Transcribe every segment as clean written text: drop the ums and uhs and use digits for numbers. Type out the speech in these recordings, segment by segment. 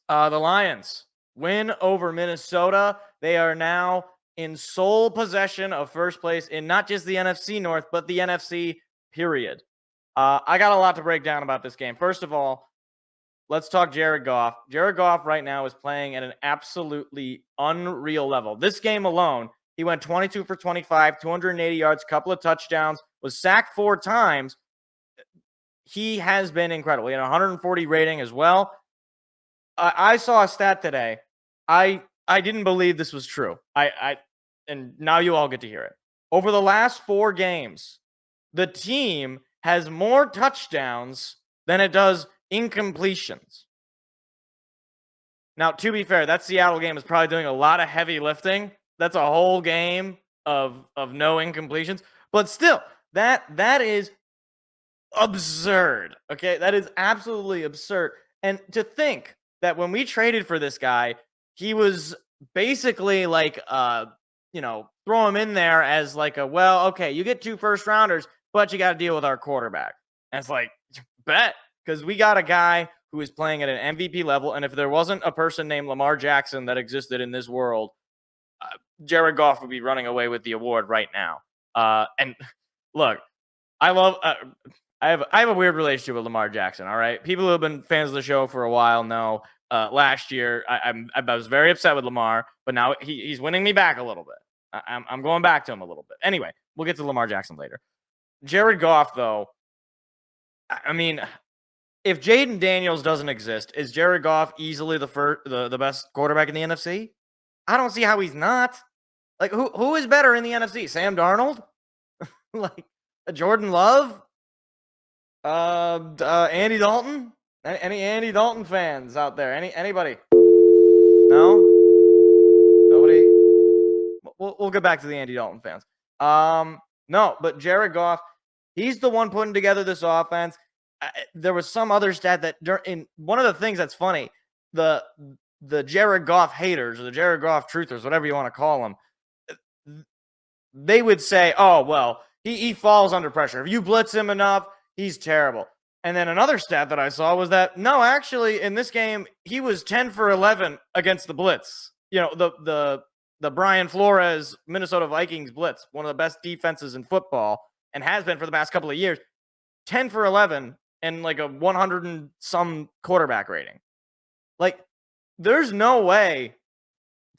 The Lions win over Minnesota. They are now in sole possession of first place in not just the NFC North, but the NFC, period. I got a lot to break down about this game. First of all, let's talk Jared Goff. Jared Goff right now is playing at an absolutely unreal level. This game alone, he went 22 for 25, 280 yards, couple of touchdowns, was sacked 4 times. He has been incredible. He had a 140 rating as well. I saw a stat today. I didn't believe this was true. And now you all get to hear it. Over the last 4 games, the team has more touchdowns than it does incompletions. Now, to be fair, that Seattle game is probably doing a lot of heavy lifting. That's a whole game of no incompletions. But still, that is absurd. Okay, that is absolutely absurd. And to think that when we traded for this guy, he was basically like throw him in there as like okay, you get 2 first rounders, but you got to deal with our quarterback. And it's like, bet, because we got a guy who is playing at an MVP level, and if there wasn't a person named Lamar Jackson that existed in this world, Jared Goff would be running away with the award right now. And look, I love I have a weird relationship with Lamar Jackson. All right, people who have been fans of the show for a while know. Last year, I was very upset with Lamar, but now he's winning me back a little bit. I'm going back to him a little bit. Anyway, we'll get to Lamar Jackson later. Jared Goff, though, I mean, if Jaden Daniels doesn't exist, is Jared Goff easily the best quarterback in the NFC? I don't see how he's not. Like, who is better in the NFC? Sam Darnold? Like, Jordan Love? Andy Dalton? Any Andy Dalton fans out there? Anybody? No? Nobody? We'll get back to the Andy Dalton fans. No, but Jared Goff, he's the one putting together this offense. There was some other stat that in one of the things that's funny, the Jared Goff haters or the Jared Goff truthers, whatever you want to call them, they would say, oh, well, he falls under pressure. If you blitz him enough, he's terrible. And then another stat that I saw was that, no, actually, in this game, he was 10 for 11 against the blitz. You know, the Brian Flores Minnesota Vikings blitz, one of the best defenses in football, and has been for the past couple of years. 10 for 11 and like a 100 and some quarterback rating. Like, there's no way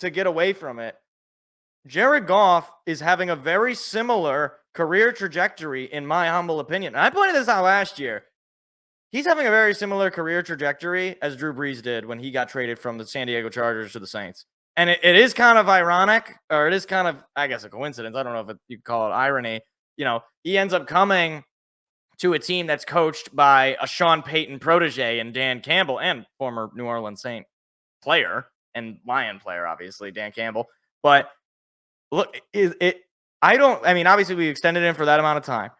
to get away from it. Jared Goff is having a very similar career trajectory, in my humble opinion. And I pointed this out last year. He's having a very similar career trajectory as Drew Brees did when he got traded from the San Diego Chargers to the Saints. And it is kind of ironic, or it is kind of, I guess, a coincidence. I don't know if you could call it irony. You know, he ends up coming to a team that's coached by a Sean Payton protege and Dan Campbell, and former New Orleans Saint player and Lion player, obviously, Dan Campbell. But look, obviously we extended him for that amount of time.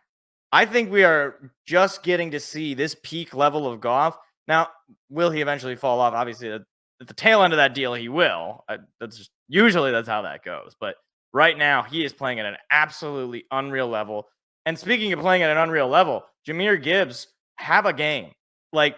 I think we are just getting to see this peak level of Goff. Now, will he eventually fall off? Obviously, at the tail end of that deal, he will. Usually that's how that goes. But right now, he is playing at an absolutely unreal level. And speaking of playing at an unreal level, Jahmyr Gibbs have a game. Like,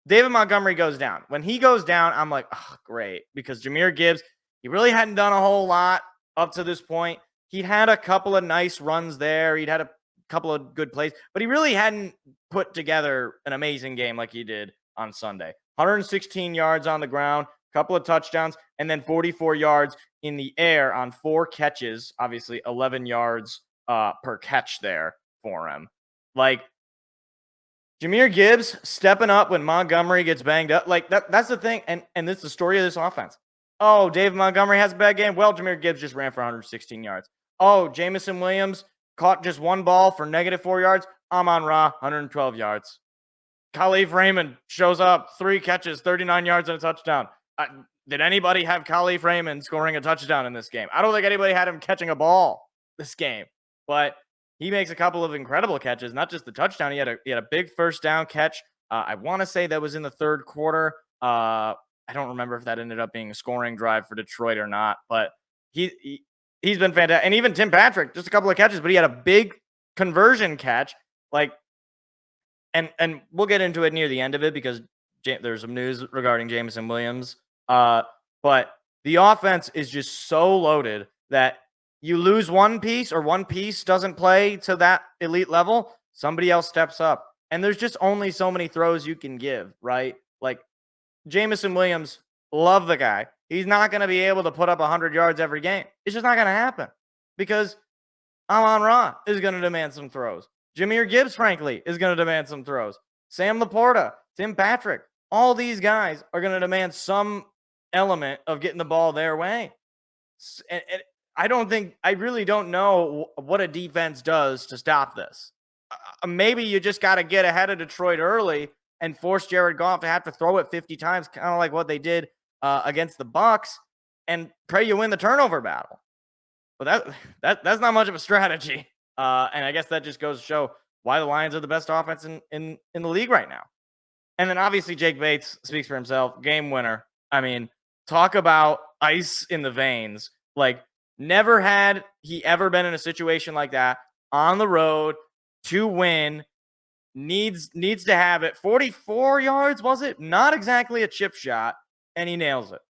David Montgomery goes down. When he goes down, I'm like, oh, great. Because Jahmyr Gibbs, he really hadn't done a whole lot up to this point. He'd had a couple of nice runs there. He'd had a couple of good plays, but he really hadn't put together an amazing game like he did on Sunday. 116 yards on the ground, couple of touchdowns, and then 44 yards in the air on 4 catches. Obviously, 11 yards per catch there for him. Like, Jahmyr Gibbs stepping up when Montgomery gets banged up. Like, that's the thing, and this is the story of this offense. Oh, David Montgomery has a bad game. Well, Jahmyr Gibbs just ran for 116 yards. Oh, Jamison Williams caught just one ball for -4 yards. Amon-Ra, 112 yards. Khalif Raymond shows up, 3 catches, 39 yards and a touchdown. Did anybody have Khalif Raymond scoring a touchdown in this game? I don't think anybody had him catching a ball this game. But he makes a couple of incredible catches, not just the touchdown. He had a big first down catch. I want to say that was in the third quarter. I don't remember if that ended up being a scoring drive for Detroit or not, but he's been fantastic. And even Tim Patrick, just a couple of catches, but he had a big conversion catch. Like, and we'll get into it near the end of it because there's some news regarding Jameson Williams. But the offense is just so loaded that you lose one piece or one piece doesn't play to that elite level, somebody else steps up. And there's just only so many throws you can give, right? Like Jameson Williams, love the guy. He's not going to be able to put up 100 yards every game. It's just not going to happen because Amon-Ra is going to demand some throws. Jahmyr Gibbs, frankly, is going to demand some throws. Sam Laporta, Tim Patrick, all these guys are going to demand some element of getting the ball their way. And I really don't know what a defense does to stop this. Maybe you just got to get ahead of Detroit early and force Jared Goff to have to throw it 50 times, kind of like what they did against the Bucs, and pray you win the turnover battle. But that's not much of a strategy. And I guess that just goes to show why the Lions are the best offense in the league right now. And then obviously Jake Bates speaks for himself. Game winner. I mean, talk about ice in the veins. Like, never had he ever been in a situation like that on the road to win. Needs to have it. 44 yards, was it? Not exactly a chip shot, and he nails it.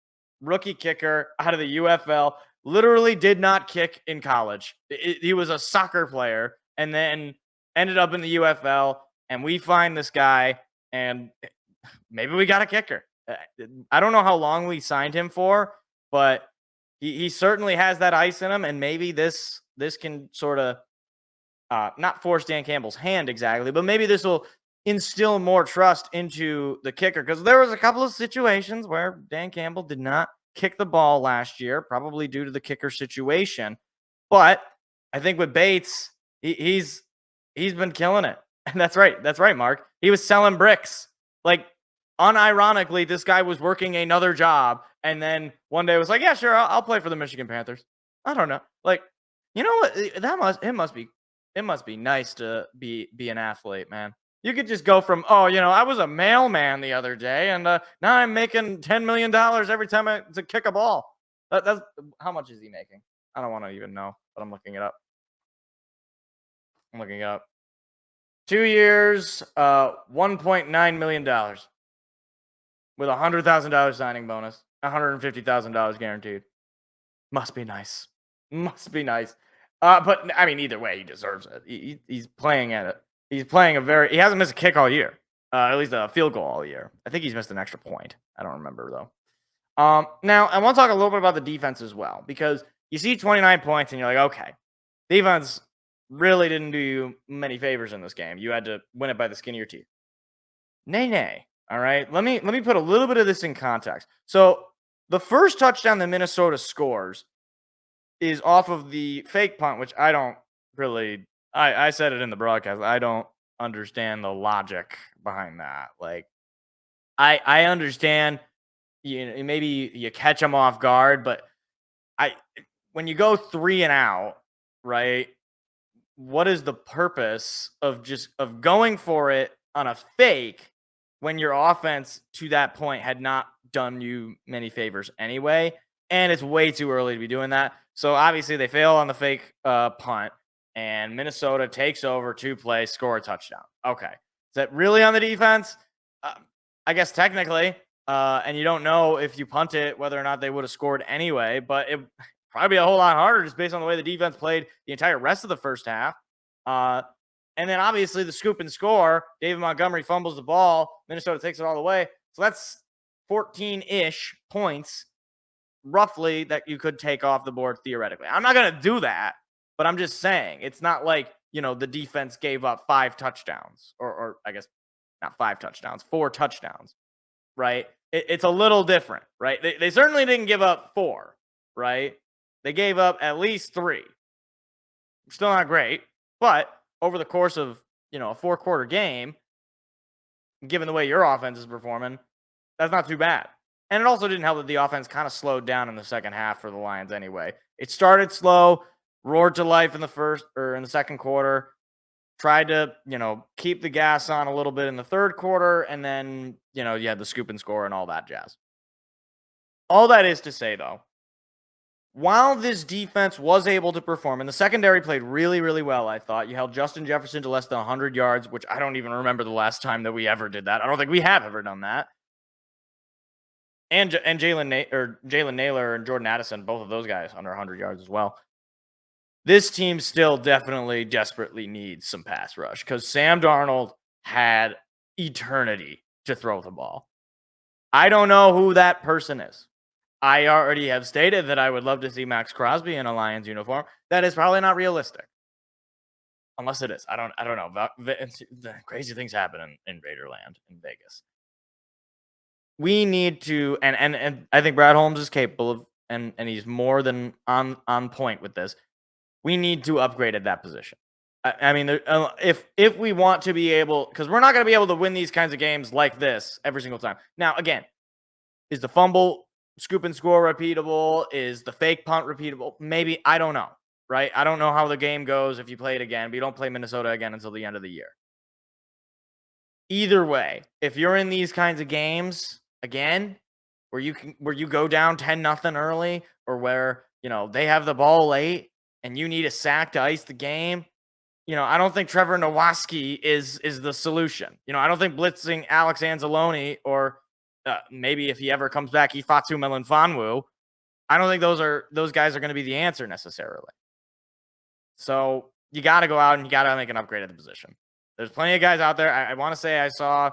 Rookie kicker out of the UFL. Literally did not kick in college. He was a soccer player and then ended up in the UFL, and we find this guy, and maybe we got a kicker. I don't know how long we signed him for, but he certainly has that ice in him, and maybe this can sort of not force Dan Campbell's hand exactly, but maybe this will instill more trust into the kicker, because there was a couple of situations where Dan Campbell did not kick the ball last year, probably due to the kicker situation. But I think with Bates, he's been killing it. And that's right, Mark. He was selling bricks. Like, unironically, this guy was working another job, and then one day was like, yeah, sure, I'll play for the Michigan Panthers. I don't know. Like, you know what? It must be nice to be an athlete, man. You could just go from, I was a mailman the other day, and now I'm making $10 million every time to kick a ball. That's how much is he making? I don't want to even know, but I'm looking it up. 2 years, $1.9 million with a $100,000 signing bonus, $150,000 guaranteed. Must be nice. But I mean, either way, he deserves it. He's playing at it. He hasn't missed a kick all year, at least a field goal all year. I think he's missed an extra point. I don't remember though. Now I want to talk a little bit about the defense as well, because you see 29 points and you're like, okay, defense really didn't do you many favors in this game. You had to win it by the skin of your teeth. Nay. All right, let me put a little bit of this in context. So the first touchdown that Minnesota scores is off of the fake punt, which I don't really. I said it in the broadcast. I don't understand the logic behind that. Like, I understand, maybe you catch them off guard, but when you go 3 and out, right? What is the purpose of going for it on a fake when your offense to that point had not done you many favors anyway? And it's way too early to be doing that. So obviously they fail on the fake punt, and Minnesota takes over 2 plays, score a touchdown. Okay. Is that really on the defense? I guess technically. And you don't know if you punt it, whether or not they would have scored anyway, but it probably be a whole lot harder just based on the way the defense played the entire rest of the first half. And then obviously the scoop and score, David Montgomery fumbles the ball. Minnesota takes it all the way. So that's 14-ish points roughly that you could take off the board theoretically. I'm not going to do that, but I'm just saying it's not like, the defense gave up 5 touchdowns or I guess not 5 touchdowns, 4 touchdowns, right? It's a little different, right? They certainly didn't give up 4, right? They gave up at least 3. Still not great, but over the course of, a 4-quarter game, given the way your offense is performing, that's not too bad. And it also didn't help that the offense kind of slowed down in the second half for the Lions anyway. It started slow, roared to life in the second quarter, tried to, keep the gas on a little bit in the third quarter, and then, you had the scoop and score and all that jazz. All that is to say, though, while this defense was able to perform, and the secondary played really, really well, I thought. You held Justin Jefferson to less than 100 yards, which I don't even remember the last time that we ever did that. I don't think we have ever done that. and Jalen Naylor and Jordan Addison, both of those guys under 100 yards as well. This team still definitely desperately needs some pass rush because Sam Darnold had eternity to throw the ball. I don't know who that person is. I already have stated that I would love to see Max Crosby in a Lions uniform. That is probably not realistic. Unless it is. I don't know. The crazy things happen in Raiderland in Vegas. We need to, and I think Brad Holmes is capable of, and he's more than on point with this. We need to upgrade at that position. I mean, if we want to be able, because we're not going to be able to win these kinds of games like this every single time. Now, again, is the fumble scoop and score repeatable? Is the fake punt repeatable? Maybe. I don't know, right? I don't know how the game goes if you play it again, but you don't play Minnesota again until the end of the year. Either way, if you're in these kinds of games again, where you go down 10-0 early, or where, they have the ball late and you need a sack to ice the game, I don't think Trevor Nowaski is the solution. I don't think blitzing Alex Anzalone, or maybe if he ever comes back, Ifeatu Melifonwu, I don't think those guys are going to be the answer necessarily. So you got to go out and you got to make an upgrade at the position. There's plenty of guys out there. I want to say I saw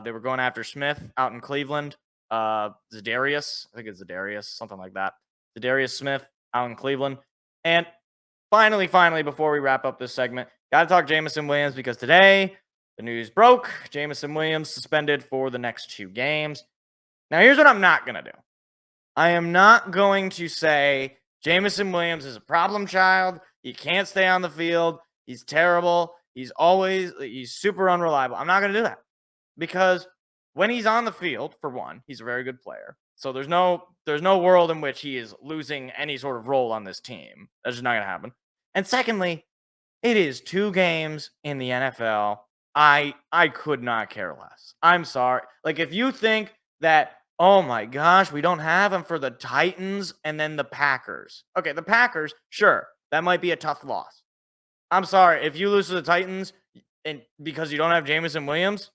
they were going after Smith out in Cleveland. Zadarius, I think it's Zadarius, something like that. Zadarius Smith out in Cleveland. And finally, before we wrap up this segment, got to talk Jameson Williams, because today the news broke. Jameson Williams suspended for the next 2 games. Now, here's what I'm not going to do. I am not going to say Jameson Williams is a problem child. He can't stay on the field. He's terrible. He's super unreliable. I'm not going to do that, because when he's on the field, for one, he's a very good player. So there's no world in which he is losing any sort of role on this team. That's just not going to happen. And secondly, it is 2 games in the NFL. I could not care less. I'm sorry. Like, if you think that, oh my gosh, we don't have him for the Titans and then the Packers. Okay, the Packers, sure, that might be a tough loss. I'm sorry. If you lose to the Titans and because you don't have Jameson Williams,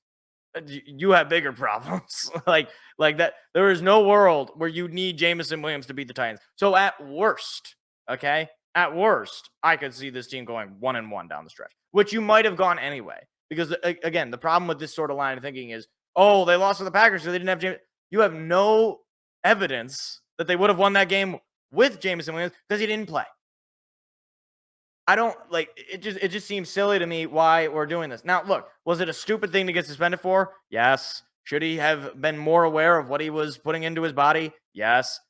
you have bigger problems. like that. There is no world where you need Jameson Williams to beat the Titans. So at worst, okay, at worst, I could see this team going 1-1 down the stretch, which you might have gone anyway. Because again, the problem with this sort of line of thinking is, oh, they lost to the Packers because they didn't have Jameson. You have no evidence that they would have won that game with Jameson Williams because he didn't play. I don't like it. It just seems silly to me why we're doing this. Now, look, was it a stupid thing to get suspended for? Yes. Should he have been more aware of what he was putting into his body? Yes.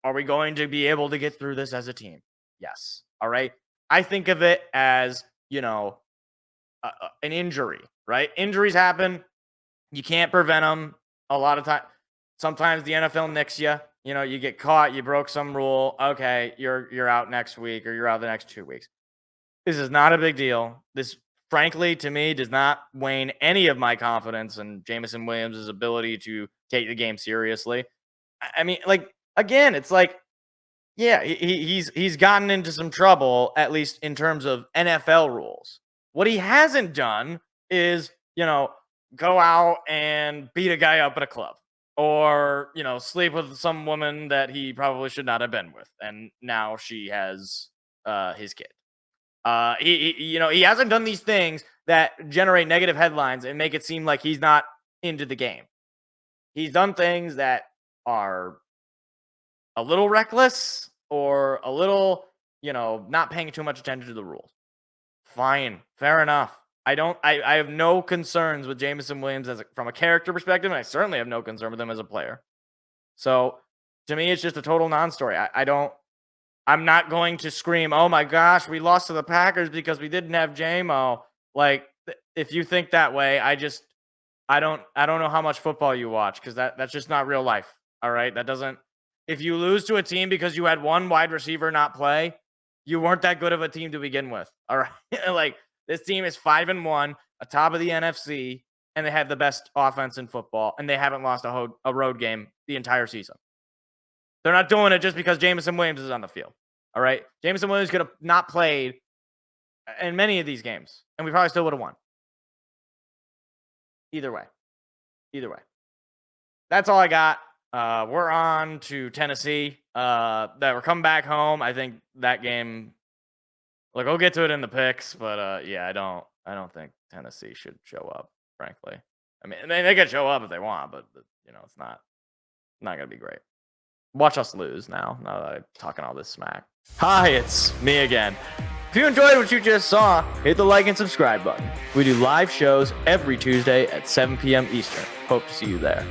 Are we going to be able to get through this as a team? Yes. All right. I think of it as, an injury, right? Injuries happen. You can't prevent them a lot of time. Sometimes the NFL nicks you. You get caught. You broke some rule. Okay, you're out next week, or you're out the next 2 weeks. This is not a big deal. This, frankly, to me, does not wane any of my confidence in Jameson Williams' ability to take the game seriously. I mean, like, again, it's like, yeah, he's gotten into some trouble, at least in terms of NFL rules. What he hasn't done is, go out and beat a guy up at a club, or, sleep with some woman that he probably should not have been with, and now she has his kid. He hasn't done these things that generate negative headlines and make it seem like he's not into the game. He's done things that are a little reckless, or a little, not paying too much attention to the rules. Fine. Fair enough. I have no concerns with Jameson Williams from a character perspective, and I certainly have no concern with him as a player. So to me, it's just a total non-story. I'm not going to scream, oh my gosh, we lost to the Packers because we didn't have JMO. Like, if you think that way, I don't know how much football you watch, because that's just not real life. All right. If you lose to a team because you had one wide receiver not play, you weren't that good of a team to begin with. All right. Like, this team is 5-1, atop of the NFC, and they have the best offense in football, and they haven't lost a road game the entire season. They're not doing it just because Jameson Williams is on the field. All right. Jameson Williams could have not played in many of these games, and we probably still would have won. Either way. That's all I got. We're on to Tennessee. That we're coming back home. I think that game. Look, we'll get to it in the picks, but yeah, I don't think Tennessee should show up. Frankly, I mean, they can show up if they want, but it's not gonna be great. Watch us lose now. Now that I'm talking all this smack. Hi, it's me again. If you enjoyed what you just saw, hit the like and subscribe button. We do live shows every Tuesday at 7 p.m. Eastern. Hope to see you there.